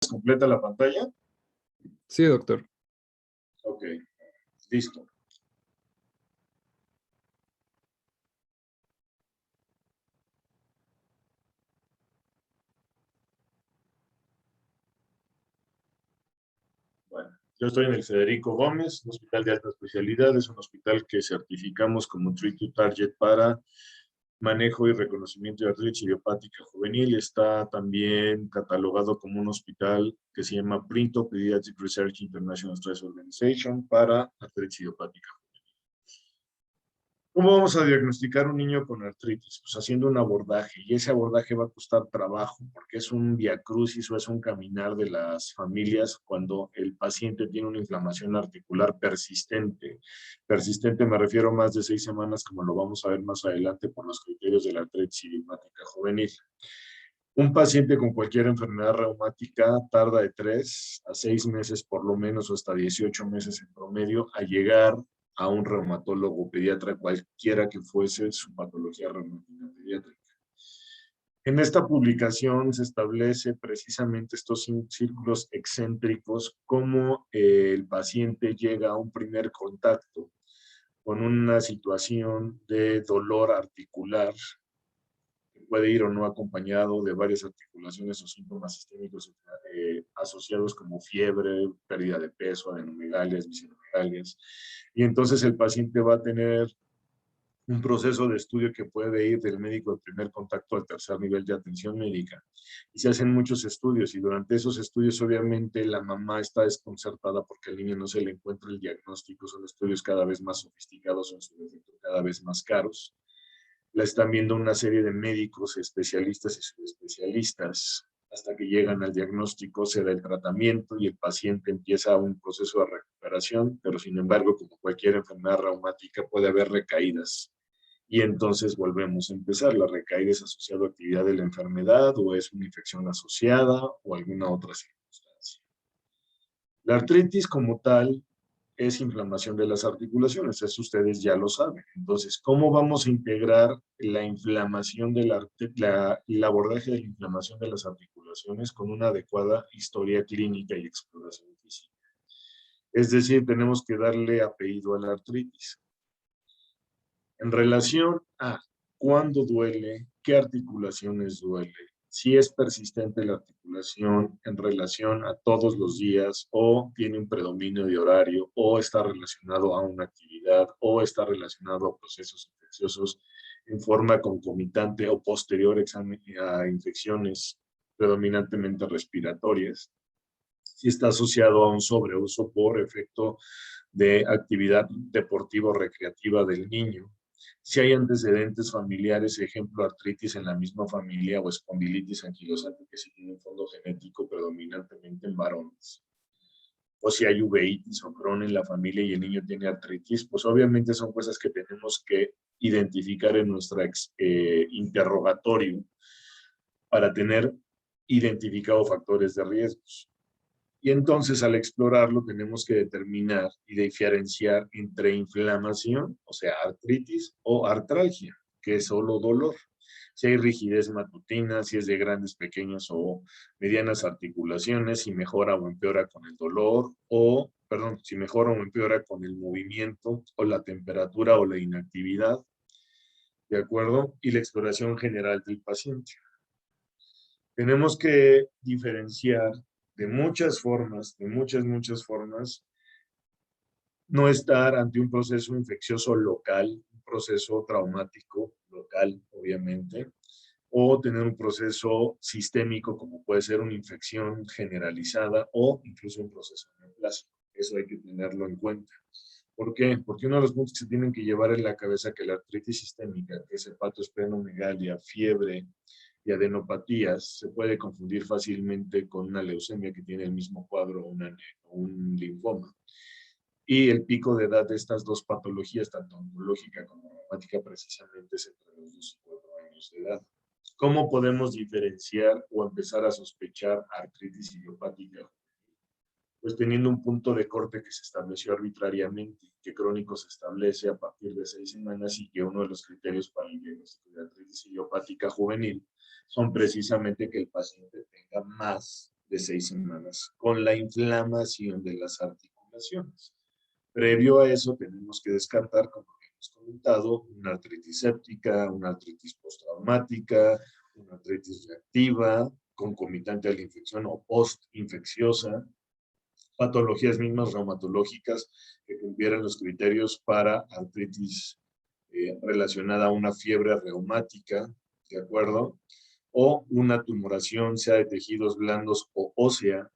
¿Completa la pantalla? Sí, doctor. Ok, listo. Bueno, yo estoy en el Federico Gómez, un hospital de alta especialidad. Es un hospital que certificamos como Treat to Target para manejo y reconocimiento de artritis idiopática juvenil. Está también catalogado como un hospital que se llama PRINTO, Pediatric Research International Stress Organization, para artritis idiopática. ¿Cómo vamos a diagnosticar un niño con artritis? Pues haciendo un abordaje, y ese abordaje va a costar trabajo, porque es un viacrucis o es un caminar de las familias cuando el paciente tiene una inflamación articular persistente. Persistente me refiero a más de 6 semanas, como lo vamos a ver más adelante por los criterios de la artritis idiopática juvenil. Un paciente con cualquier enfermedad reumática tarda de 3 a 6 meses por lo menos, o hasta 18 meses en promedio, a llegar a un reumatólogo pediatra, cualquiera que fuese su patología reumática pediátrica. En esta publicación se establece precisamente estos círculos excéntricos, cómo el paciente llega a un primer contacto con una situación de dolor articular, puede ir o no acompañado de varias articulaciones o síntomas sistémicos asociados como fiebre, pérdida de peso, adenomegalias, bisenomegalias. Y entonces el paciente va a tener un proceso de estudio que puede ir del médico de primer contacto al tercer nivel de atención médica. Y se hacen muchos estudios, y durante esos estudios obviamente la mamá está desconcertada porque al niño no se le encuentra el diagnóstico. Son estudios cada vez más sofisticados, en su defecto cada vez más caros. La están viendo una serie de médicos, especialistas y subespecialistas, hasta que llegan al diagnóstico, se da el tratamiento y el paciente empieza un proceso de recuperación, pero sin embargo, como cualquier enfermedad reumática, puede haber recaídas. Y entonces volvemos a empezar. La recaída es asociada a actividad de la enfermedad, o es una infección asociada, o alguna otra circunstancia. La artritis como tal es inflamación de las articulaciones, eso ustedes ya lo saben. Entonces, ¿cómo vamos a integrar la inflamación de el abordaje de la inflamación de las articulaciones con una adecuada historia clínica y exploración física? Es decir, tenemos que darle apellido a la artritis. En relación a cuándo duele, qué articulaciones duele, si es persistente la articulación en relación a todos los días, o tiene un predominio de horario, o está relacionado a una actividad, o está relacionado a procesos infecciosos en forma concomitante o posterior a infecciones predominantemente respiratorias, si está asociado a un sobreuso por efecto de actividad deportiva o recreativa del niño, si hay antecedentes familiares, ejemplo, artritis en la misma familia o espondilitis anquilosante, que sí tiene un fondo genético predominantemente en varones, o si hay uveitis o Crohn en la familia y el niño tiene artritis, pues obviamente son cosas que tenemos que identificar en nuestro interrogatorio para tener identificado factores de riesgos. Y entonces al explorarlo tenemos que determinar y diferenciar entre inflamación, o sea, artritis, o artralgia, que es solo dolor. Si hay rigidez matutina, si es de grandes, pequeñas o medianas articulaciones, si mejora o empeora con el dolor, o, perdón, si mejora o empeora con el movimiento, o la temperatura o la inactividad, ¿de acuerdo? Y la exploración general del paciente. Tenemos que diferenciar de muchas formas, muchas formas, no estar ante un proceso infeccioso local, un proceso traumático local, obviamente, o tener un proceso sistémico, como puede ser una infección generalizada, o incluso un proceso neoplásico. Eso hay que tenerlo en cuenta. ¿Por qué? Porque uno de los puntos que se tienen que llevar en la cabeza es que la artritis sistémica, que es hepatosplenomegalia, fiebre y adenopatías, se puede confundir fácilmente con una leucemia, que tiene el mismo cuadro, un linfoma. Y el pico de edad de estas dos patologías, tanto oncológica como reumática, precisamente es entre los 2 y 4 años de edad. ¿Cómo podemos diferenciar o empezar a sospechar artritis idiopática? Pues teniendo un punto de corte que se estableció arbitrariamente, que crónico se establece a partir de 6 semanas, y que uno de los criterios para el diagnóstico de artritis idiopática juvenil son precisamente que el paciente tenga más de 6 semanas, con la inflamación de las articulaciones. Previo a eso tenemos que descartar, como hemos comentado, una artritis séptica, una artritis postraumática, una artritis reactiva, concomitante a la infección o postinfecciosa, patologías mismas reumatológicas que cumplieran los criterios para artritis relacionada a una fiebre reumática, ¿de acuerdo? O una tumoración, sea de tejidos blandos o ósea,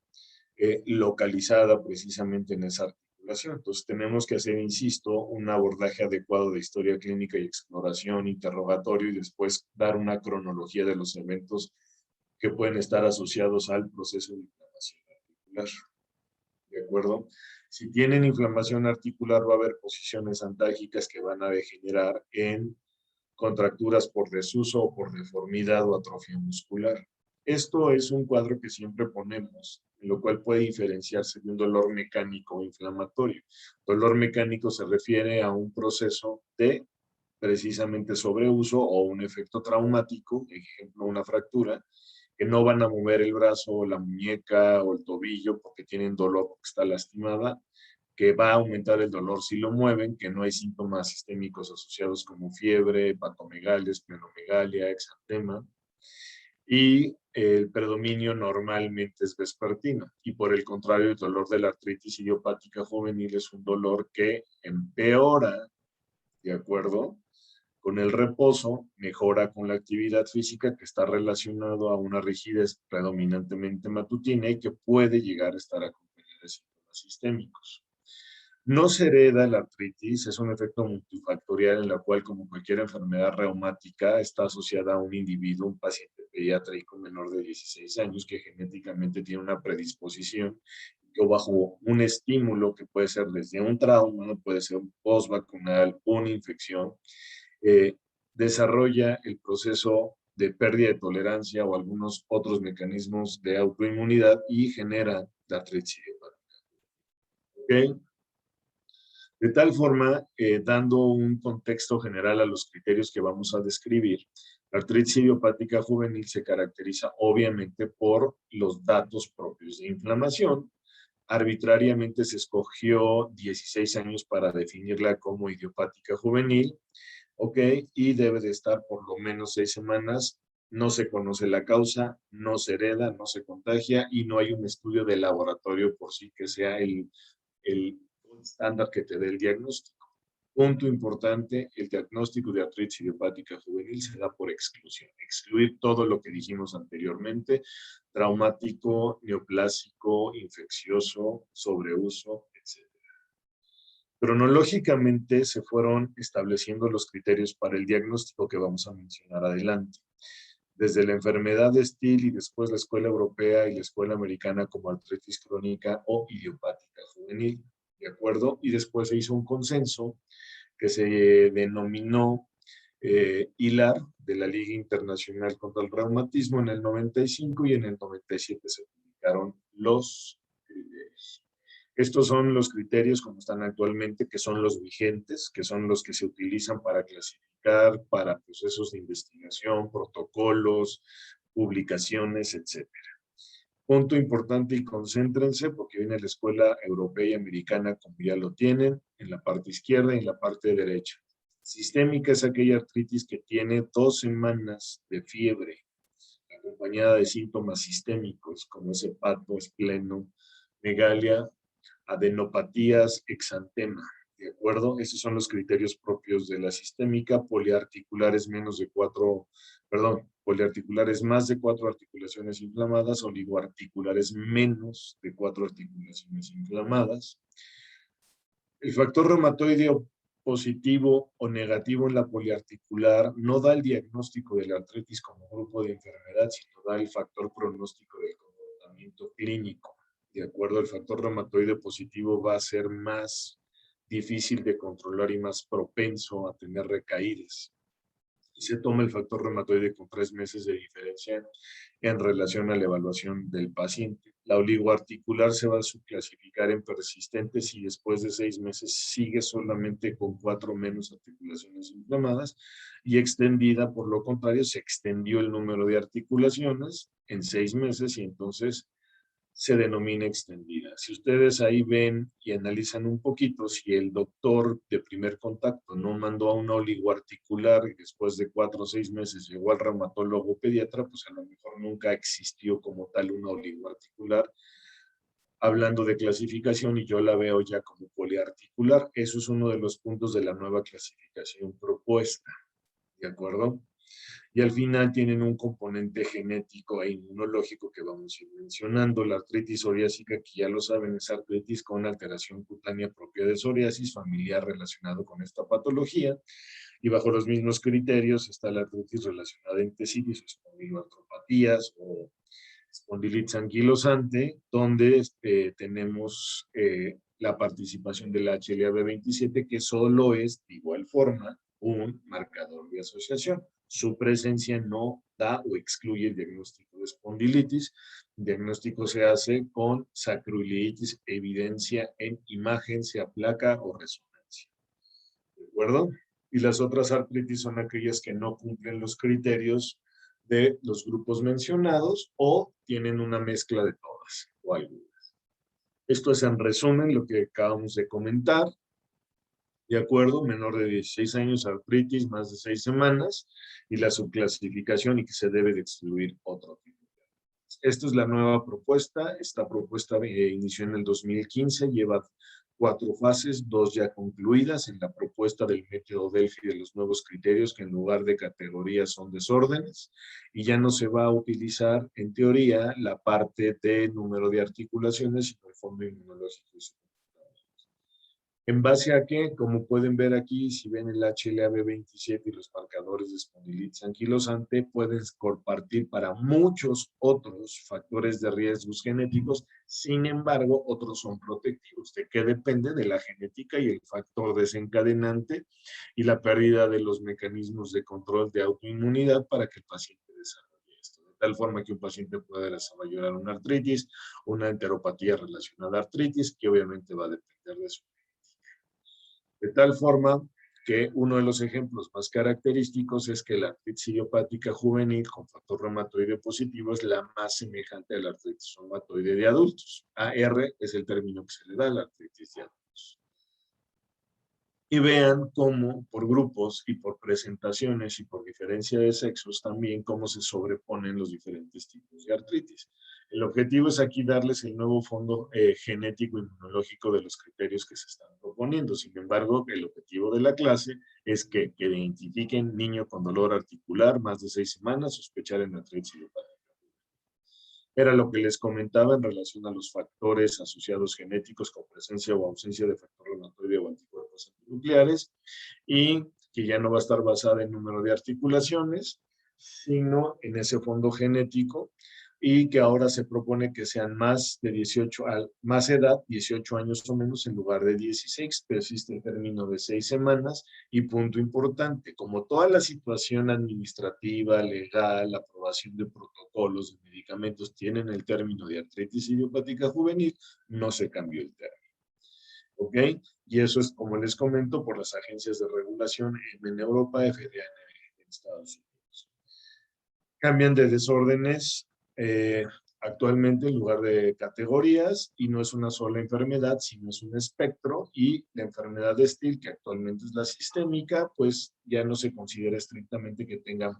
localizada precisamente en esa articulación. Entonces tenemos que hacer, insisto, un abordaje adecuado de historia clínica y exploración, interrogatorio, y después dar una cronología de los eventos que pueden estar asociados al proceso de inflamación articular. ¿De acuerdo? Si tienen inflamación articular, va a haber posiciones antálgicas que van a degenerar en contracturas por desuso o por deformidad o atrofia muscular. Esto es un cuadro que siempre ponemos, en lo cual puede diferenciarse de un dolor mecánico o inflamatorio. Dolor mecánico se refiere a un proceso de precisamente sobreuso o un efecto traumático, ejemplo, una fractura, que no van a mover el brazo o la muñeca o el tobillo porque tienen dolor porque está lastimada, que va a aumentar el dolor si lo mueven, que no hay síntomas sistémicos asociados como fiebre, hepatomegalia, esplenomegalia, exantema, y el predominio normalmente es vespertino. Y por el contrario, el dolor de la artritis idiopática juvenil es un dolor que empeora, ¿de acuerdo? Con el reposo, mejora con la actividad física, que está relacionado a una rigidez predominantemente matutina y que puede llegar a estar acompañada de síntomas sistémicos. No se hereda la artritis, es un efecto multifactorial en la cual, como cualquier enfermedad reumática, está asociada a un individuo, un paciente pediátrico menor de 16 años que genéticamente tiene una predisposición o bajo un estímulo que puede ser desde un trauma, puede ser un postvacunal, una infección, eh, desarrolla el proceso de pérdida de tolerancia o algunos otros mecanismos de autoinmunidad y genera la artritis idiopática. ¿Okay? De tal forma, dando un contexto general a los criterios que vamos a describir, la artritis idiopática juvenil se caracteriza obviamente por los datos propios de inflamación. Arbitrariamente se escogió 16 años para definirla como idiopática juvenil, ¿ok? Y debe de estar por lo menos 6 semanas. No se conoce la causa, no se hereda, no se contagia y no hay un estudio de laboratorio por sí que sea el estándar que te dé el diagnóstico. Punto importante, el diagnóstico de artritis idiopática juvenil se da por exclusión. Excluir todo lo que dijimos anteriormente, traumático, neoplásico, infeccioso, sobreuso, etc. Cronológicamente se fueron estableciendo los criterios para el diagnóstico que vamos a mencionar adelante. Desde la enfermedad de Still y después la escuela europea y la escuela americana como artritis crónica o idiopática juvenil, ¿de acuerdo? Y después se hizo un consenso que se denominó ILAR, de la Liga Internacional contra el Reumatismo, en el 95, y en el 97 se publicaron los criterios. Estos son los criterios como están actualmente, que son los vigentes, que son los que se utilizan para clasificar, para procesos de investigación, protocolos, publicaciones, etc. Punto importante y concéntrense porque viene la escuela europea y americana, como ya lo tienen, en la parte izquierda y en la parte derecha. Sistémica es aquella artritis que tiene 2 semanas de fiebre, acompañada de síntomas sistémicos como ese hepato, espleno, megalia, adenopatías, exantema. ¿De acuerdo? Esos son los criterios propios de la sistémica. Poliarticulares menos de 4, perdón, poliarticulares más de 4 articulaciones inflamadas, oligoarticulares menos de 4 articulaciones inflamadas. El factor reumatoideo positivo o negativo en la poliarticular no da el diagnóstico de la artritis como grupo de enfermedad, sino da el factor pronóstico del comportamiento clínico. De acuerdo, el factor reumatoide positivo va a ser más difícil de controlar y más propenso a tener recaídas. Y se toma el factor reumatoide con 3 meses de diferencia en relación a la evaluación del paciente. La oligoarticular se va a subclasificar en persistentes y después de 6 meses sigue solamente con 4 menos articulaciones inflamadas, y extendida, por lo contrario, se extendió el número de articulaciones en 6 meses y entonces se denomina extendida. Si ustedes ahí ven y analizan un poquito, si el doctor de primer contacto no mandó a un oligoarticular y después de 4 o 6 meses llegó al reumatólogo pediatra, pues a lo mejor nunca existió como tal un oligoarticular, hablando de clasificación, y yo la veo ya como poliarticular. Eso es uno de los puntos de la nueva clasificación propuesta, ¿de acuerdo? Y al final tienen un componente genético e inmunológico que vamos a ir mencionando. La artritis psoriásica, que ya lo saben, es artritis con alteración cutánea propia de psoriasis, familiar relacionado con esta patología. Y bajo los mismos criterios está la artritis relacionada a entesitis o espondiloartropatías o espondilitis anquilosante, donde tenemos la participación del HLA-B27, que solo es, de igual forma, un marcador de asociación. Su presencia no da o excluye el diagnóstico de espondilitis. El diagnóstico se hace con sacroiliitis, evidencia en imagen, sea placa o resonancia. ¿De acuerdo? Y las otras artritis son aquellas que no cumplen los criterios de los grupos mencionados o tienen una mezcla de todas o algunas. Esto es en resumen lo que acabamos de comentar. De acuerdo, menor de 16 años, artritis, más de 6 semanas, y la subclasificación y que se debe de excluir otro tipo. Esta es la nueva propuesta. Esta propuesta inició en el 2015, lleva 4 fases, 2 ya concluidas en la propuesta del método Delphi de los nuevos criterios, que en lugar de categorías son desórdenes, y ya no se va a utilizar en teoría la parte de número de articulaciones, sino el fondo inmunológico y su. ¿En base a qué? Como pueden ver aquí, si ven el HLA-B27 y los marcadores de espondilitis anquilosante, pueden compartir para muchos otros factores de riesgos genéticos. Sin embargo, otros son protectivos. ¿De qué depende? De la genética y el factor desencadenante y la pérdida de los mecanismos de control de autoinmunidad para que el paciente desarrolle esto. De tal forma que un paciente puede desarrollar una artritis, una enteropatía relacionada a artritis, que obviamente va a depender de su. De tal forma que uno de los ejemplos más característicos es que la artritis idiopática juvenil con factor reumatoide positivo es la más semejante a la artritis reumatoide de adultos. AR es el término que se le da a la artritis de adultos. Y vean cómo por grupos y por presentaciones y por diferencia de sexos también cómo se sobreponen los diferentes tipos de artritis. El objetivo es aquí darles el nuevo fondo genético inmunológico de los criterios que se están proponiendo. Sin embargo, el objetivo de la clase es que identifiquen niño con dolor articular más de 6 semanas, sospechar en artritis idiopática. Era lo que les comentaba en relación a los factores asociados genéticos con presencia o ausencia de factor reumatoide o anticuerpos antinucleares, y que ya no va a estar basada en número de articulaciones, sino en ese fondo genético, y que ahora se propone que sean más de 18, más edad, 18 años o menos en lugar de 16, pero existe el término de 6 semanas, y punto importante, como toda la situación administrativa, legal, aprobación de protocolos, de medicamentos, tienen el término de artritis idiopática juvenil, no se cambió el término. ¿Ok? Y eso es, como les comento, por las agencias de regulación en Europa, FDA en Estados Unidos. Cambian de desórdenes actualmente en lugar de categorías, y no es una sola enfermedad, sino es un espectro, y la enfermedad de Still, que actualmente es la sistémica, pues ya no se considera estrictamente que tenga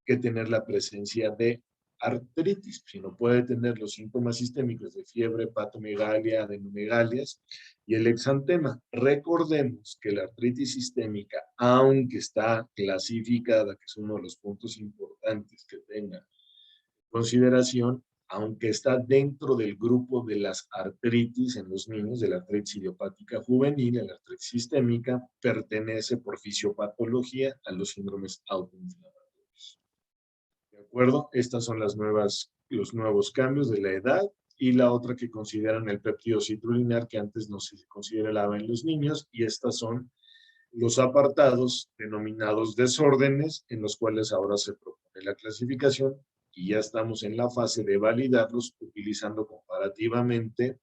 que tener la presencia de artritis, sino puede tener los síntomas sistémicos de fiebre, patomegalia, adenomegalias y el exantema. Recordemos que la artritis sistémica, aunque está clasificada, que es uno de los puntos importantes que tenga consideración, aunque está dentro del grupo de las artritis en los niños, de la artritis idiopática juvenil, la artritis sistémica, pertenece por fisiopatología a los síndromes autoinflamatorios. ¿De acuerdo? Estas son los nuevos cambios de la edad, y la otra que consideran el péptido citrullinar, que antes no se consideraba en los niños, y estas son los apartados denominados desórdenes, en los cuales ahora se propone la clasificación, y ya estamos en la fase de validarlos utilizando comparativamente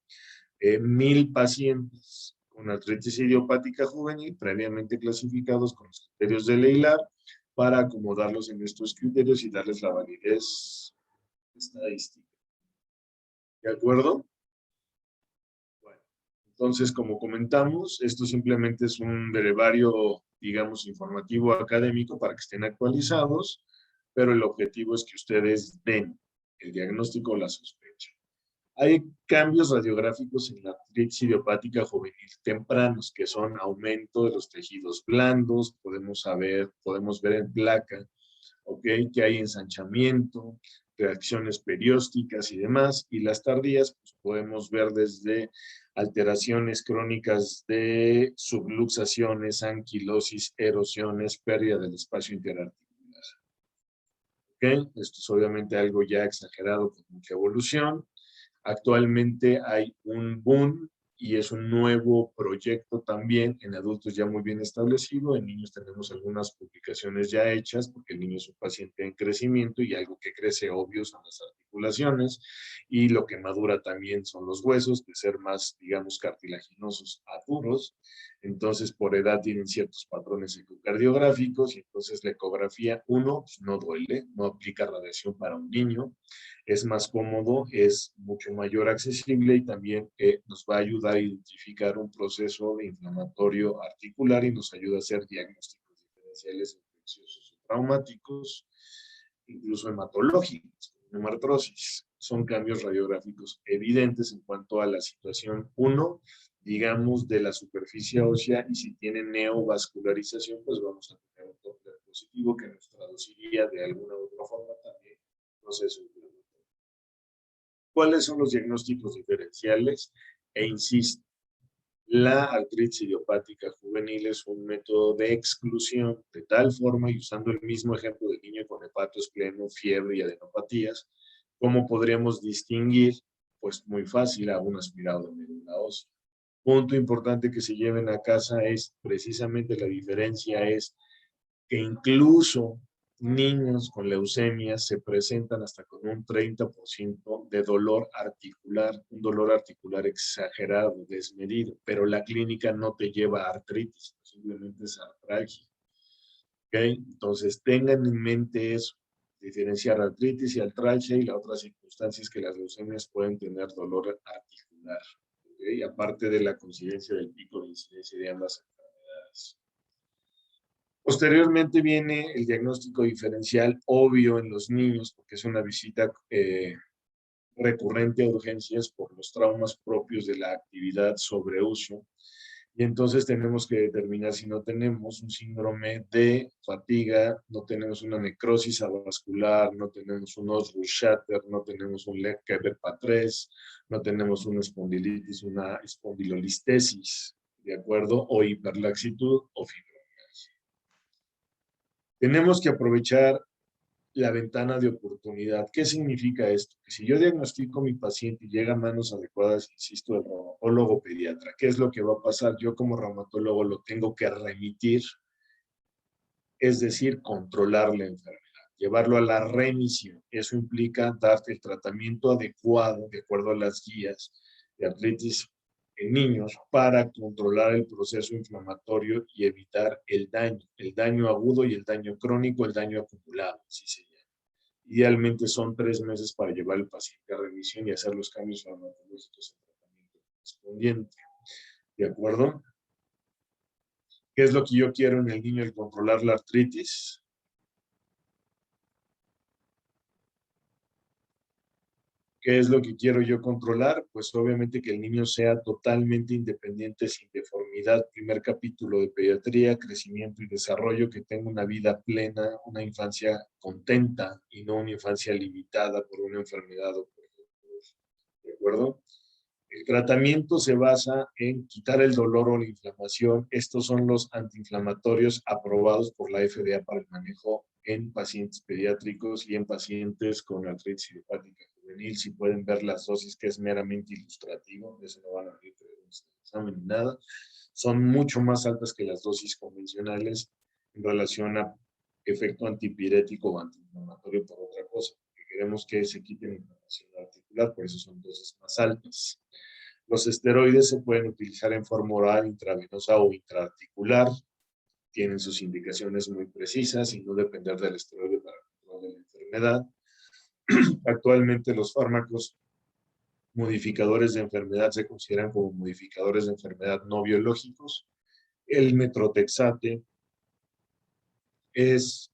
1000 pacientes con artritis idiopática juvenil previamente clasificados con los criterios de Leilar, para acomodarlos en estos criterios y darles la validez estadística. ¿De acuerdo? Bueno, entonces, como comentamos, esto simplemente es un brevario, digamos, informativo académico para que estén actualizados, pero el objetivo es que ustedes den el diagnóstico o la sospecha. Hay cambios radiográficos en la artritis idiopática juvenil tempranos, que son aumento de los tejidos blandos, podemos ver en placa, ¿ok? Que hay ensanchamiento, reacciones periósticas y demás, y las tardías, pues podemos ver desde alteraciones crónicas de subluxaciones, anquilosis, erosiones, pérdida del espacio interarticular. ¿Ok? Esto es obviamente algo ya exagerado con mucha evolución. Actualmente hay un boom y es un nuevo proyecto también en adultos ya muy bien establecido. En niños tenemos algunas publicaciones ya hechas porque el niño es un paciente en crecimiento y algo que crece obvio son las articulaciones y lo que madura también son los huesos, de ser más, digamos, cartilaginosos a duros. Entonces, por edad tienen ciertos patrones ecocardiográficos y entonces la ecografía, uno, pues, no duele, no aplica radiación para un niño, es más cómodo, es mucho mayor accesible y también nos va a ayudar a identificar un proceso inflamatorio articular y nos ayuda a hacer diagnósticos diferenciales infecciosos o traumáticos, incluso hematológicos, como artrosis. Son cambios radiográficos evidentes en cuanto a la situación 1, digamos, de la superficie ósea, y si tiene neovascularización, pues vamos a tener un Doppler positivo que nos traduciría de alguna u otra forma también proceso inflamatorio. ¿Cuáles son los diagnósticos diferenciales? E insisto, la artritis idiopática juvenil es un método de exclusión de tal forma, y usando el mismo ejemplo del niño con hepatoespleno, fiebre y adenopatías, ¿cómo podríamos distinguir? Pues muy fácil, a un aspirado de médula ósea. Punto importante que se lleven a casa es precisamente la diferencia es que incluso niños con leucemia se presentan hasta con un 30% de dolor articular, un dolor articular exagerado, desmedido, pero la clínica no te lleva a artritis, simplemente es artralgia. ¿Okay? Entonces tengan en mente eso, diferenciar artritis y artralgia, y la otra circunstancia es que las leucemias pueden tener dolor articular, ¿okay? Aparte de la coincidencia del pico de incidencia de ambas enfermedades. Posteriormente viene el diagnóstico diferencial obvio en los niños, porque es una visita recurrente a urgencias por los traumas propios de la actividad sobre uso. Y entonces tenemos que determinar si no tenemos un síndrome de fatiga, no tenemos una necrosis avascular, no tenemos un Osgood-Schlatter, no tenemos un Leber-Patres, no tenemos una espondilitis, una espondilolistesis, ¿de acuerdo? O hiperlaxitud o fibromialgia. Tenemos que aprovechar la ventana de oportunidad. ¿Qué significa esto? Que si yo diagnostico a mi paciente y llega a manos adecuadas, insisto, el reumatólogo pediatra, ¿qué es lo que va a pasar? Yo como reumatólogo lo tengo que remitir, es decir, controlar la enfermedad, llevarlo a la remisión. Eso implica darte el tratamiento adecuado, de acuerdo a las guías de artritis en niños, para controlar el proceso inflamatorio y evitar el daño agudo y el daño crónico, el daño acumulado, así se llama. Idealmente son 3 meses para llevar al paciente a remisión y hacer los cambios farmacológicos en tratamiento correspondiente. ¿De acuerdo? ¿Qué es lo que yo quiero en el niño? El controlar la artritis. ¿Qué es lo que quiero yo controlar? Pues obviamente que el niño sea totalmente independiente, sin deformidad. Primer capítulo de pediatría, crecimiento y desarrollo, que tenga una vida plena, una infancia contenta y no una infancia limitada por una enfermedad o por dolor. ¿De acuerdo? El tratamiento se basa en quitar el dolor o la inflamación. Estos son los antiinflamatorios aprobados por la FDA para el manejo en pacientes pediátricos y en pacientes con artritis idiopática juvenil. Si pueden ver las dosis, que es meramente ilustrativo, eso no van a ver un examen ni nada. Son mucho más altas que las dosis convencionales en relación a efecto antipirético o antiinflamatorio por otra cosa. Queremos que se quite la inflamación articular, por eso son dosis más altas. Los esteroides se pueden utilizar en forma oral, intravenosa o intraarticular. Tienen sus indicaciones muy precisas y no depender del esteroide para el control de la enfermedad. Actualmente los fármacos modificadores de enfermedad se consideran como modificadores de enfermedad no biológicos. El metrotexate es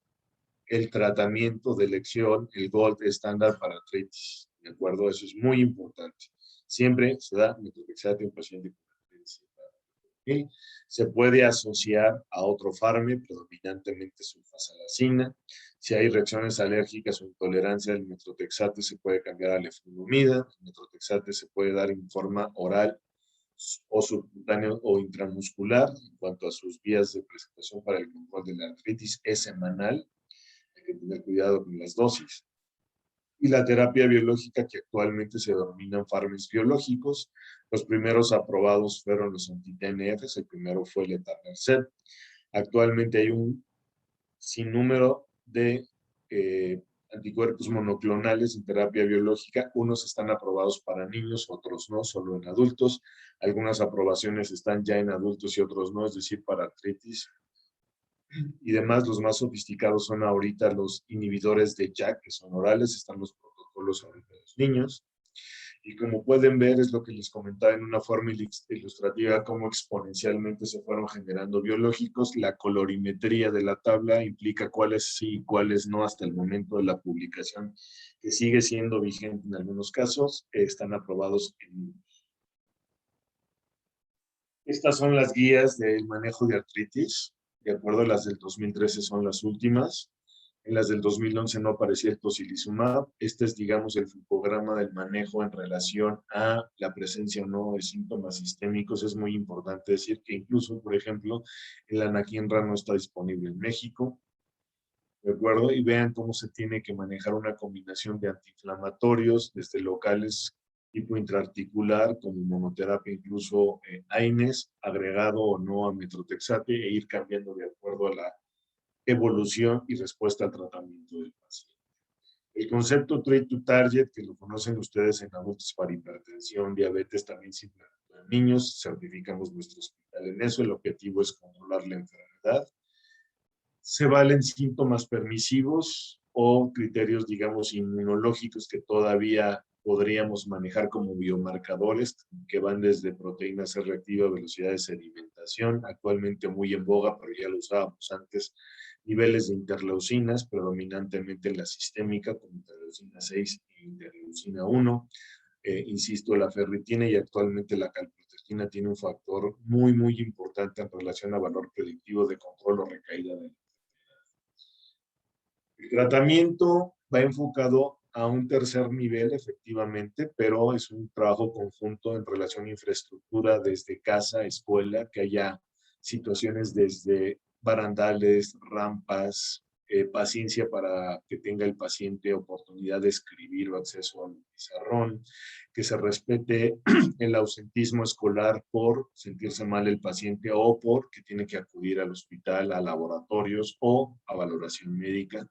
el tratamiento de elección, el gold estándar para artritis. ¿De acuerdo? Eso es muy importante. Siempre se da metrotexate en paciente con artritis. ¿Okay? Se puede asociar a otro fármaco, predominantemente sulfasalacina. Si hay reacciones alérgicas o intolerancia al metrotexate, se puede cambiar a leflunomida. El metrotexate se puede dar en forma oral o subcutáneo o intramuscular. En cuanto a sus vías de presentación para el control de la artritis, es semanal. Hay que tener cuidado con las dosis. Y la terapia biológica, que actualmente se denominan fármacos biológicos. Los primeros aprobados fueron los anti-TNFs, el primero fue el etanercept. Actualmente hay un sinnúmero de anticuerpos monoclonales en terapia biológica. Unos están aprobados para niños, otros no, solo en adultos. Algunas aprobaciones están ya en adultos y otros no, es decir, para artritis y demás. Los más sofisticados son ahorita los inhibidores de JAK, que son orales, están los protocolos ahorita de los niños. Y como pueden ver, es lo que les comentaba en una forma ilustrativa, cómo exponencialmente se fueron generando biológicos. La colorimetría de la tabla implica cuáles sí y cuáles no hasta el momento de la publicación, que sigue siendo vigente en algunos casos. Están aprobados en... Estas son las guías del manejo de artritis. De acuerdo, las del 2013 son las últimas. En las del 2011 no aparecía el tocilizumab. Este es, digamos, el flujograma del manejo en relación a la presencia o no de síntomas sistémicos. Es muy importante decir que incluso, por ejemplo, el anakinra no está disponible en México. ¿De acuerdo? Y vean cómo se tiene que manejar una combinación de antiinflamatorios, desde locales tipo intraarticular, como monoterapia, incluso AINES, agregado o no a metrotexate, e ir cambiando de acuerdo a la evolución y respuesta al tratamiento del paciente. El concepto Treat to Target, que lo conocen ustedes en adultos para hipertensión, diabetes, también simplemente en niños, certificamos nuestro hospital en eso. El objetivo es controlar la enfermedad. Se valen síntomas permisivos o criterios, digamos, inmunológicos que todavía podríamos manejar como biomarcadores, que van desde proteína C reactiva, velocidad de sedimentación, actualmente muy en boga, pero ya lo usábamos antes, niveles de interleucinas, predominantemente la sistémica, como interleucina 6 e interleucina 1. Insisto, la ferritina y actualmente la calprotectina tiene un factor muy, muy importante en relación a valor predictivo de control o recaída de... El tratamiento va enfocado a un tercer nivel, efectivamente, pero es un trabajo conjunto en relación a infraestructura desde casa, escuela, que haya situaciones desde barandales, rampas, paciencia para que tenga el paciente oportunidad de escribir o acceso al pizarrón, que se respete el ausentismo escolar por sentirse mal el paciente o porque tiene que acudir al hospital, a laboratorios o a valoración médica.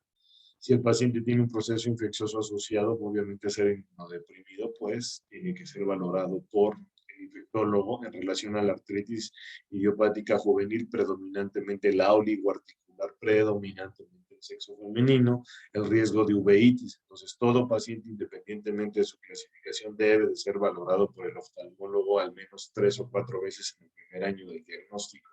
Si el paciente tiene un proceso infeccioso asociado, obviamente a ser inmunodeprimido, pues tiene que ser valorado por el infectólogo en relación a la artritis idiopática juvenil, predominantemente la oligoarticular, predominantemente el sexo femenino, el riesgo de uveitis. Entonces, todo paciente, independientemente de su clasificación, debe de ser valorado por el oftalmólogo al menos 3 o 4 veces en el primer año del diagnóstico.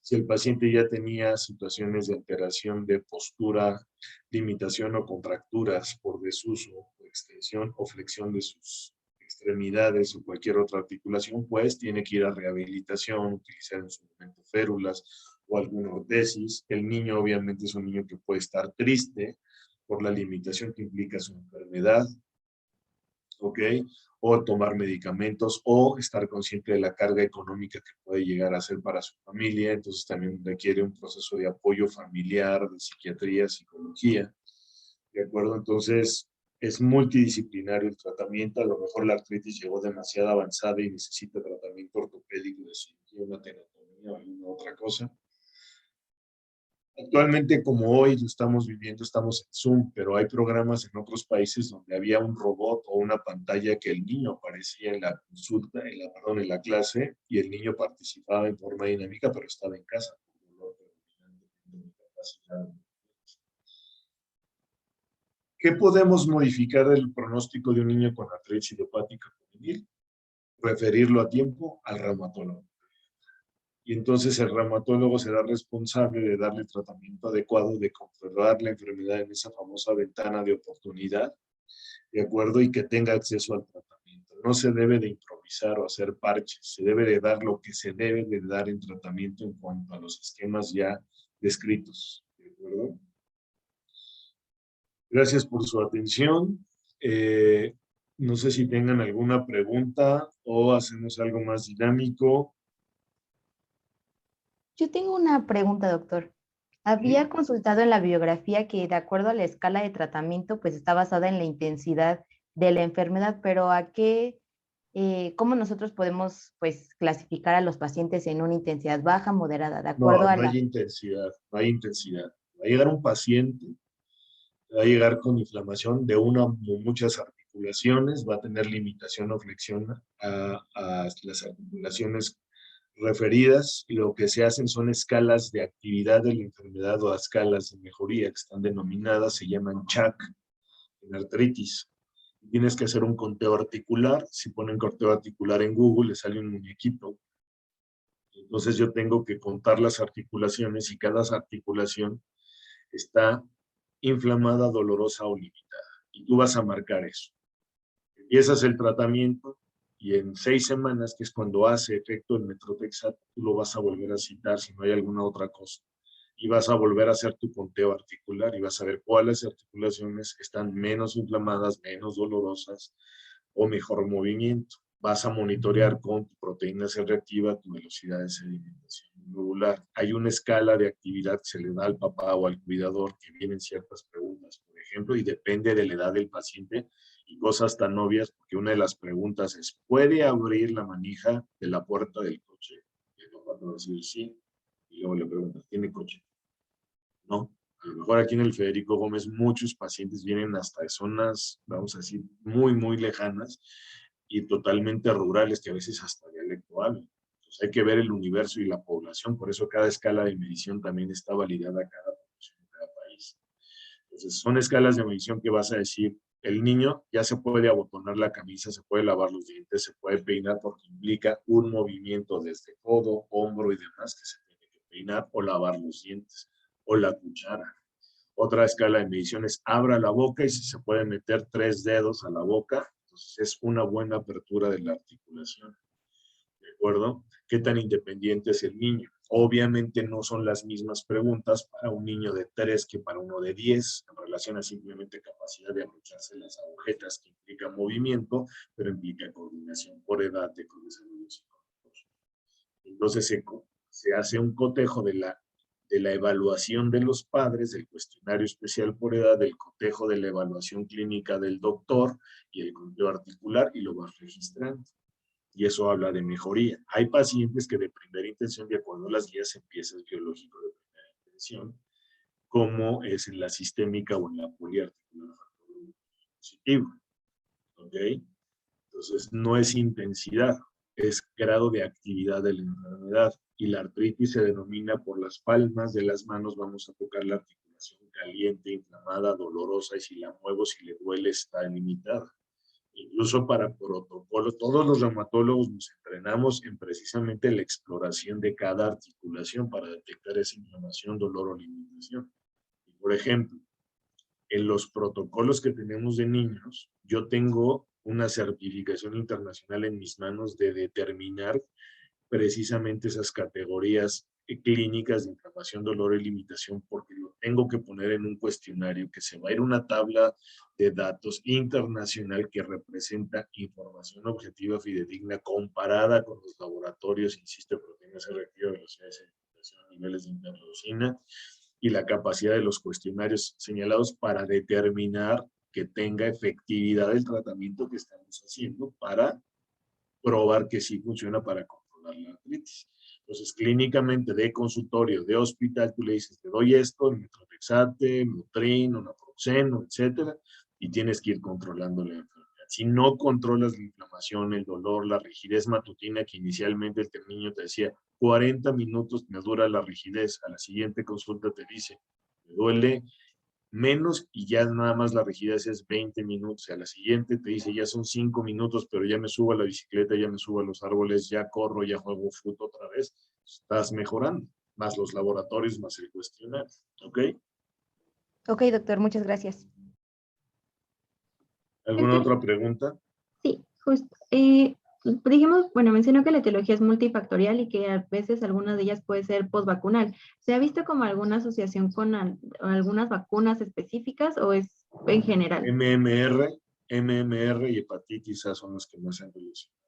Si el paciente ya tenía situaciones de alteración de postura, limitación o contracturas por desuso, o extensión o flexión de sus extremidades o cualquier otra articulación, pues tiene que ir a rehabilitación, utilizar en su momento férulas o alguna ortesis. El niño obviamente es un niño que puede estar triste por la limitación que implica su enfermedad, ¿ok? O tomar medicamentos o estar consciente de la carga económica que puede llegar a ser para su familia. Entonces también requiere un proceso de apoyo familiar, de psiquiatría, psicología. ¿De acuerdo? Entonces es multidisciplinario el tratamiento. A lo mejor la artritis llegó demasiado avanzada y necesita tratamiento ortopédico de cirugía, una tenotomía o alguna otra cosa. Actualmente, como hoy lo estamos viviendo, estamos en Zoom, pero hay programas en otros países donde había un robot o una pantalla que el niño aparecía en la consulta, en la clase, y el niño participaba en forma dinámica, pero estaba en casa. ¿Qué podemos modificar del pronóstico de un niño con artritis idiopática juvenil? Referirlo a tiempo al reumatólogo. Y entonces el reumatólogo será responsable de darle tratamiento adecuado, de controlar la enfermedad en esa famosa ventana de oportunidad, ¿de acuerdo? Y que tenga acceso al tratamiento. No se debe de improvisar o hacer parches, se debe de dar lo que se debe de dar en tratamiento en cuanto a los esquemas ya descritos, ¿de acuerdo? Gracias por su atención. No sé si tengan alguna pregunta o hacemos algo más dinámico. Yo tengo una pregunta, doctor. ¿Sí? Había consultado en la bibliografía que de acuerdo a la escala de tratamiento, pues está basada en la intensidad de la enfermedad, pero ¿cómo nosotros podemos pues clasificar a los pacientes en una intensidad baja, moderada, de acuerdo No, a no hay la... intensidad, no hay intensidad. Va a llegar un paciente, va a llegar con inflamación de una o muchas articulaciones, va a tener limitación o flexión a las articulaciones referidas, y lo que se hacen son escalas de actividad de la enfermedad o escalas de mejoría que están denominadas, se llaman CHAC en artritis. Tienes que hacer un conteo articular. Si ponen conteo articular en Google, le sale un muñequito. Entonces yo tengo que contar las articulaciones y cada articulación está inflamada, dolorosa o limitada. Y tú vas a marcar eso. Empiezas el tratamiento y en 6 semanas, que es cuando hace efecto el Metrotexat, tú lo vas a volver a citar si no hay alguna otra cosa. Y vas a volver a hacer tu conteo articular y vas a ver cuáles articulaciones están menos inflamadas, menos dolorosas o mejor movimiento. Vas a monitorear con tu proteína C reactiva tu velocidad de sedimentación globular. Hay una escala de actividad que se le da al papá o al cuidador que vienen ciertas preguntas, por ejemplo, y depende de la edad del paciente y cosas tan obvias, porque una de las preguntas es, ¿puede abrir la manija de la puerta del coche? Y el papá te va a decir sí, y luego le preguntas, ¿tiene coche? No. A lo mejor aquí en el Federico Gómez muchos pacientes vienen hasta de zonas, vamos a decir, muy, muy lejanas y totalmente rurales, que a veces hasta dialecto hablan. Entonces hay que ver el universo y la población, por eso cada escala de medición también está validada a cada población de cada país. Entonces son escalas de medición que vas a decir, el niño ya se puede abotonar la camisa, se puede lavar los dientes, se puede peinar porque implica un movimiento desde codo, hombro y demás que se tiene que peinar o lavar los dientes o la cuchara. Otra escala de medición es abra la boca y si se puede meter 3 dedos a la boca, entonces es una buena apertura de la articulación. ¿De acuerdo? ¿Qué tan independiente es el niño? Obviamente no son las mismas preguntas para un niño de 3 que para uno de 10, en relación a simplemente capacidad de abrocharse las agujetas, que implica movimiento, pero implica coordinación por edad de desarrollo psicológico. Entonces se hace un cotejo de la evaluación de los padres, del cuestionario especial por edad, del cotejo de la evaluación clínica del doctor y el conteo articular, y lo vas registrando. Y eso habla de mejoría. Hay pacientes que de primera intención, de acuerdo a las guías, empieza el biológico de primera intención, como es en la sistémica o en la poliarticular positivo. ¿Ok? Entonces, no es intensidad, es grado de actividad de la enfermedad. Y la artritis se denomina por las palmas de las manos, vamos a tocar la articulación caliente, inflamada, dolorosa, y si la muevo, si le duele, está limitada. Incluso para protocolo, todos los reumatólogos nos entrenamos en precisamente la exploración de cada articulación para detectar esa inflamación, dolor o limitación. Por ejemplo, en los protocolos que tenemos de niños, yo tengo una certificación internacional en mis manos de determinar precisamente esas categorías clínicas de inflamación, dolor y limitación, porque lo tengo que poner en un cuestionario que se va a ir a una tabla de datos internacional que representa información objetiva fidedigna comparada con los laboratorios, insisto, proteínas reactivas, velocidades de sedimentación, niveles de interleucina y la capacidad de los cuestionarios señalados para determinar que tenga efectividad el tratamiento que estamos haciendo para probar que sí funciona para controlar la artritis. Entonces, clínicamente, de consultorio, de hospital, tú le dices, te doy esto, Metrotexate, Motrin, Naproxeno, etcétera, y tienes que ir controlando la enfermedad. Si no controlas la inflamación, el dolor, la rigidez matutina, que inicialmente el niño te decía, 40 minutos me dura la rigidez, a la siguiente consulta te dice, me duele menos y ya nada más la rigidez es 20 minutos. A la siguiente te dice ya son 5 minutos, pero ya me subo a la bicicleta, ya me subo a los árboles, ya corro, ya juego fútbol otra vez. Estás mejorando, más los laboratorios, más el cuestionario. ¿Ok? Ok, doctor, muchas gracias. ¿Alguna otra pregunta? Sí, justo. Dijimos, bueno, mencionó que la etiología es multifactorial y que a veces algunas de ellas puede ser postvacunal. ¿Se ha visto como alguna asociación con algunas vacunas específicas o es en general? MMR y hepatitis A son los que más se han relacionado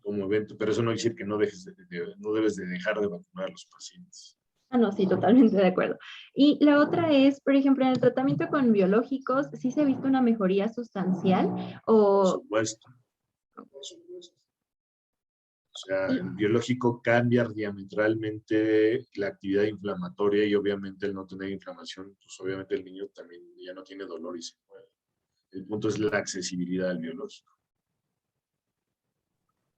como evento, pero eso no quiere decir que no debes de dejar de vacunar a los pacientes. Ah, no, sí, totalmente de acuerdo. Y la otra es, por ejemplo, en el tratamiento con biológicos, ¿sí se ha visto una mejoría sustancial Por o...? supuesto, por supuesto. O sea, el biológico cambia diametralmente la actividad inflamatoria y obviamente el no tener inflamación, pues obviamente el niño también ya no tiene dolor y se muere. El punto es la accesibilidad al biológico.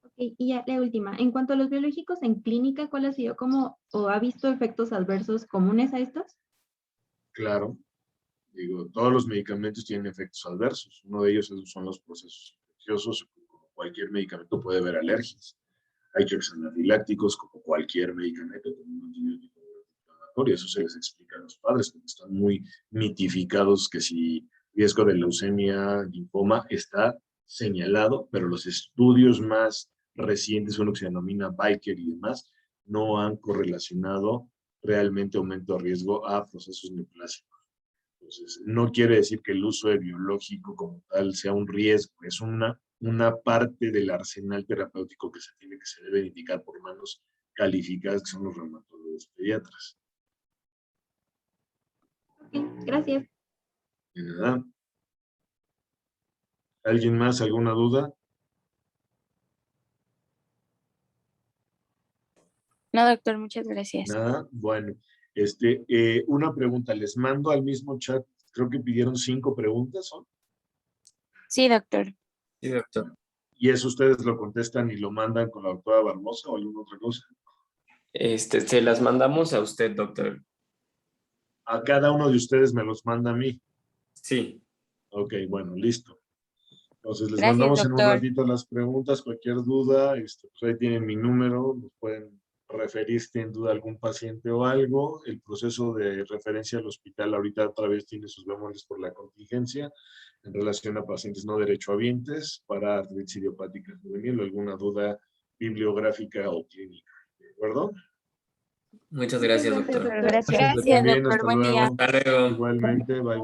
Ok, y ya la última, en cuanto a los biológicos en clínica, ¿cuál ha sido como, o ha visto efectos adversos comunes a estos? Claro, digo, todos los medicamentos tienen efectos adversos. Uno de ellos son los procesos infecciosos. Como cualquier medicamento puede haber alergias. Hay choques anafilácticos, como cualquier medicamento, como un antibiótico inflamatorio. Eso se les explica a los padres, porque están muy mitificados que si riesgo de leucemia, linfoma, está señalado, pero los estudios más recientes, uno que se denomina Biker y demás, no han correlacionado realmente aumento de riesgo a procesos neoplásicos. Entonces, no quiere decir que el uso de biológico como tal sea un riesgo, es una parte del arsenal terapéutico que se debe indicar por manos calificadas, que son los reumatólogos pediatras. Ok, gracias. De nada. ¿Alguien más? ¿Alguna duda? No, doctor, muchas gracias. Nada. Bueno, una pregunta. Les mando al mismo chat. Creo que pidieron 5 preguntas, ¿son? Sí, doctor. Sí, doctor. Y eso ustedes lo contestan y lo mandan con la doctora Barbosa o alguna otra cosa. Se las mandamos a usted, doctor. A cada uno de ustedes me los manda a mí. Sí. Ok, bueno, listo. Entonces les Gracias, mandamos en un doctor. ratito las preguntas, cualquier duda, pues ahí tienen mi número, nos pueden referir si tienen duda a algún paciente o algo. El proceso de referencia al hospital ahorita otra vez tiene sus bemoles por la contingencia en relación a pacientes no derechohabientes para artritis idiopática juvenil o alguna duda bibliográfica o clínica. ¿De acuerdo? Muchas gracias, Muchas gracias, doctor. doctor. Gracias. Gracias, Bien, doctor. hasta Buen día. luego. Hasta luego. Igualmente, bye bye.